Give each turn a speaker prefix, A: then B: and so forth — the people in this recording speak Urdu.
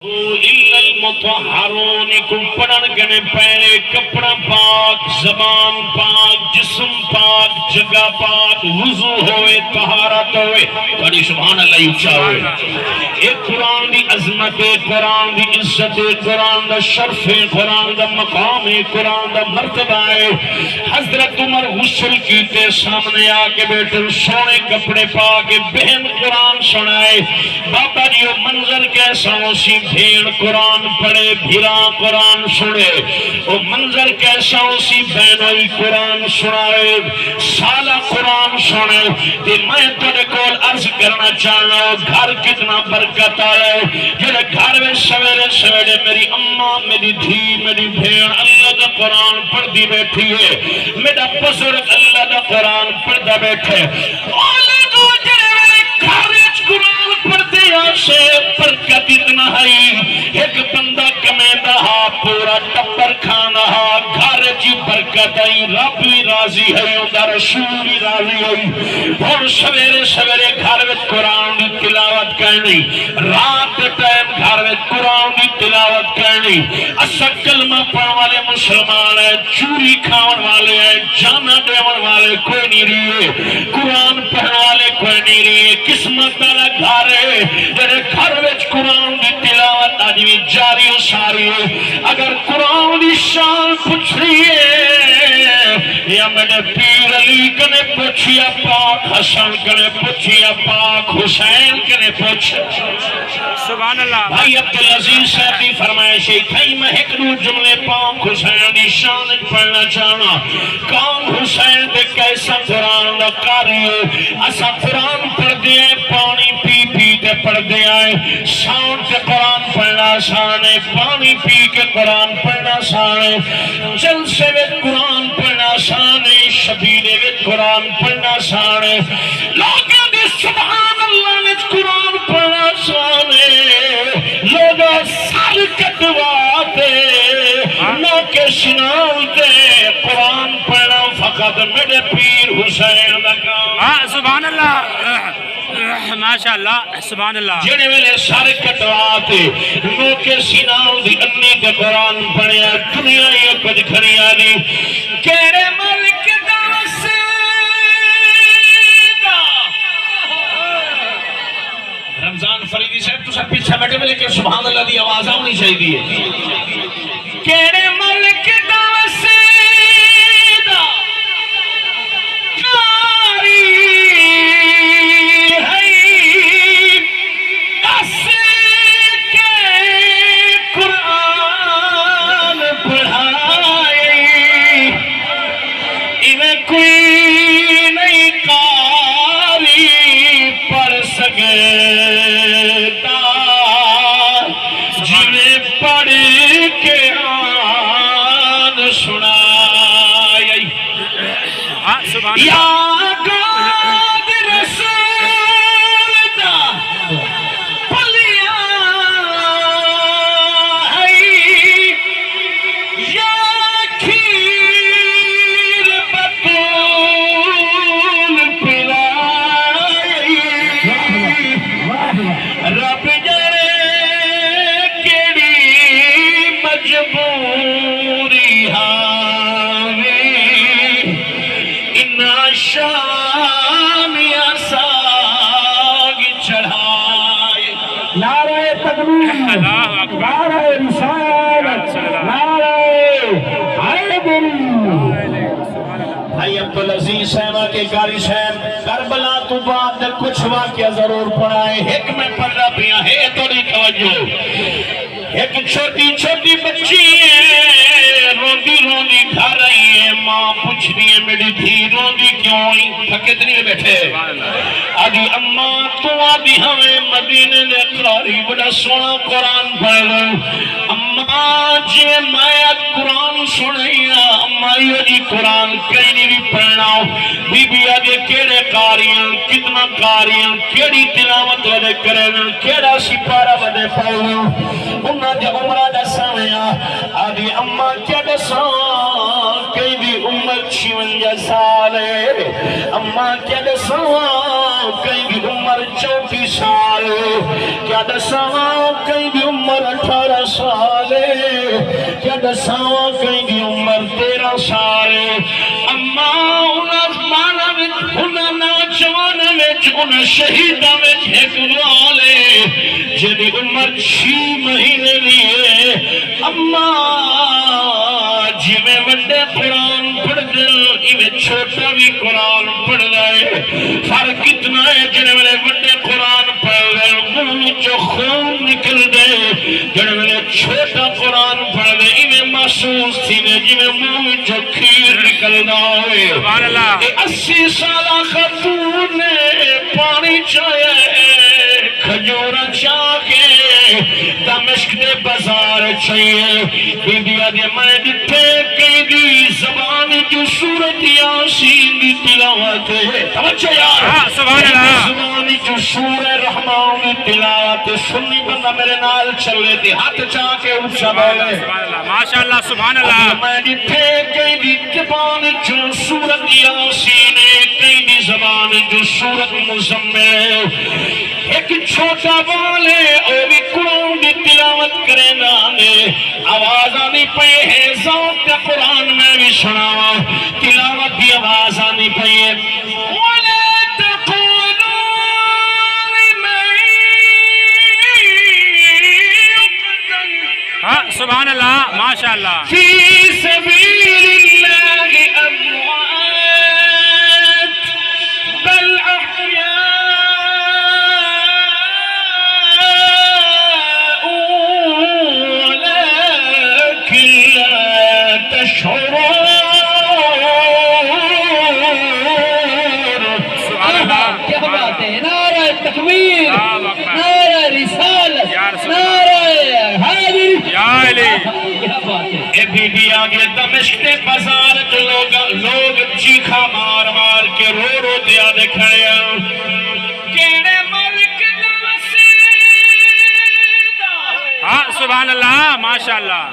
A: إلا المطهرون پڑھن گنے پہلے کپڑا پاک، زبان پاک، جسم پاک، جگہ پاک، وضو ہوئے، طہارت ہوئے، بڑی سبحان اللہ اچھا ہوئے۔ ایک قرآن دی عظمت، قرآن دی عزت، قرآن دا شرف، قرآن دا مقام، قرآن دا مرتبہ ہے۔ حضرت عمر غسل کیتے سامنے آکے بیٹھے سونے کپڑے پاکے بہن قرآن سنائے۔ بابا جی وہ منظر کیسا ہو سی، بھیڑ قرآن پڑھے، بھیرا قرآن سنے، وہ منظر کیسا ہو سی، بہنوئی قرآن سنائے، سالہ قرآن سنے۔ تے میں تھوڑے کول عرض کرنا چاہنا ہوں، گھر کتنا برکت آئے، جنہیں گھر میں سویرے سویرے میری اماں، میری دھی، میری بھیڑ اللہ دا قرآن پڑھ دی بیٹھی ہے، میرا بزرگ اللہ دا قرآن پڑھ دا بیٹھے، قرآن پڑھتے آشے برکت اتنا ہے۔ ایک بندہ کمیندہ ہا پورا ٹبر کھانا ہا، گھر جی برکت آئی، رب بھی راضی ہے، اندہ رسول بھی راضی ہے۔ اور سویرے سویرے گھر میں قرآن دی تلاوت کرنی، رات ٹائم گھر میں قرآن دی تلاوت کرنی۔ اسا کلمہ پڑھن والے مسلمان ہیں، چوری کھاون والے ہیں، جانا دیون والے کوئی نہیں رہے، قرآن پڑھن والے کوئی نہیں رہے۔ قسمت والا گھر ہے جڑے گھر وچ قرآن دی تلاوت آج بھی جاری و ساری ہے۔ اگر قرآن دی شان پوچھ رہی ہے یا میرے پیر علی کنے پوچھیا پاک حسن کنے پوچھیا پاک حسین کنے پوچھ
B: سبحان اللہ۔
A: بھائی عبدالعزیز صاحب کی فرمائش ہے تھئی میں ایک دو جملے پاک حسین دی شان پڑھنا چاہنا۔ کون حسین دے کیسا قرآن دا قاری ہے، اسا قرآن پڑھ دیا پانی پی پی کے پڑھ دیا ہے، ساؤنڈ کے قرآن پڑھنا آسان ہے، پانی پی کے قرآن پڑھنا آسان ہے، جلسے میں قرآن پڑھنا آسان ہے، شبیرے میں قرآن پڑھنا آسان ہے، لوگوں نے سبحان اللہ نے قرآن پڑھنا آسان ہے، لوگوں سال کٹواتے نہ کے سناتے قرآن پڑھنا فقط میرے پیر حسین دا کام۔
B: سبحان اللہ، ماشاءاللہ، سبحان اللہ۔
A: جنہیں میرے سارے کٹواتے نو کے سیناؤں دی انی کے قرآن پڑھیا، دنیا یہ کچھ کھڑیا نہیں، کہرے ملک دا وسیدہ۔ رمضان فریدی صاحب تو سب پیچھے بیٹھے میں لیکن سبحان اللہ دی آواز آنی چاہیے۔ کہرے ملک دا وسیدہ کاری یا گاد رسول دا پلیا ہے، یا کھیر بطول پلائی، رب جڑے کیڑی مجبوری شام یا ساگ چڑھائے۔ نعرہ تکبیر، نعرہ رسالت، نعرہ حیدری۔ بھائی عبدالعزیز صاحبہ کے قاری صاحب کربلا تو بعد کچھ واقعہ ضرور پڑھائے، ایک میں پڑھ رہا پیا ہے توڑی توجہ۔ ایک چھوٹی چھوٹی بچی ہے، روندی روندی گھر رہی ہے، ماں پوچھ رہی ہے میری دھی روندی کیوں آئی، تھکت نہیں بیٹھے آدھی اماں تو آدھی ہمیں مدینے نے قراری بڑا سونا قرآن پڑھ لو۔ اماں جی میں قرآن سنیا، اماں یہ جی قرآن کہیں نہیں پڑھنا، بی بی آدھے کیڑے قاریاں کتنا قاریاں کیڑی تلاوت ودے کریں کیڑا سپارہ ودے پڑھنا۔ انہاں جا عمرہ دا سامیا آدھی اماں کیا دساں کئی دی عمر 56 سال ہے، اماں کیا دساں کئی دی عمر 34 سال، کیا دساں کئی دی عمر 18 سال، کیا دساں کئی دی عمر 13 سال۔ اما انہاں مانا وچ انہاں نوجوان وچ انہاں شہیداں وچ ایک والے جدی عمر 6 مہینے دی ہے۔ اما جی میں وڈے قرآن پڑھ دے ایویں چھوٹا بھی قرآن پڑھ دے، فرق کتنا ہے؟ جڑے ویلے وڈے قرآن پڑھ دے منہ چوں خون نکل دے، جڑے ویلے چھوٹا قرآن پڑھ دے ایویں محسوس تھی نے جویں منہ چوں کھیر نکلدا ہوئے۔
B: سبحان اللہ۔
A: 80 سالہ خاتون نے پانی چاہیا کھجور چاہ کے دمشق دے بازار چاہیے، بی بیا دے میں جتھے کئی دی زبان جو سورت یاسین دی تلاوت ہے، توجہ یار،
B: سبحان اللہ۔
A: زبان جو سورہ رحمان دی تلاوت سنی بندہ میرے نال چلے تے ہاتھ چاہ کے اونچا بولے
B: سبحان اللہ، ماشاءاللہ، سبحان اللہ۔
A: میں جتھے کئی دی زبان جو سورت یاسین ہے، کئی دی زبان جو سورت مزمل، ایک چھوٹا والے او بھی قرآن دی تلاوت کرے نانے، آواز آنی پئے ہے ذوق قرآن میں بھی سنا، تلاوت دی آواز آنی پئے وَلَا تَقُولُوا لِمَن يُقْتَلُ
B: سبحان اللہ، ماشاءاللہ۔
A: فِي سَبِيلِ اللَّهِ أَمْوَاتٌ بَلْ أَحْيَاءٌ
C: تکبیر، نعرہ رسالت، نعرہ حیدری۔
B: یا علی۔
C: کیا بات ہے۔
A: اے بی بی آگے دمشق دے بازار کے لوگ چیخا مار مار کے رو رو دیا دے کھڑے ہیں، کیڑے ملک دا وسیدہ،
B: سبحان اللہ، ماشاءاللہ۔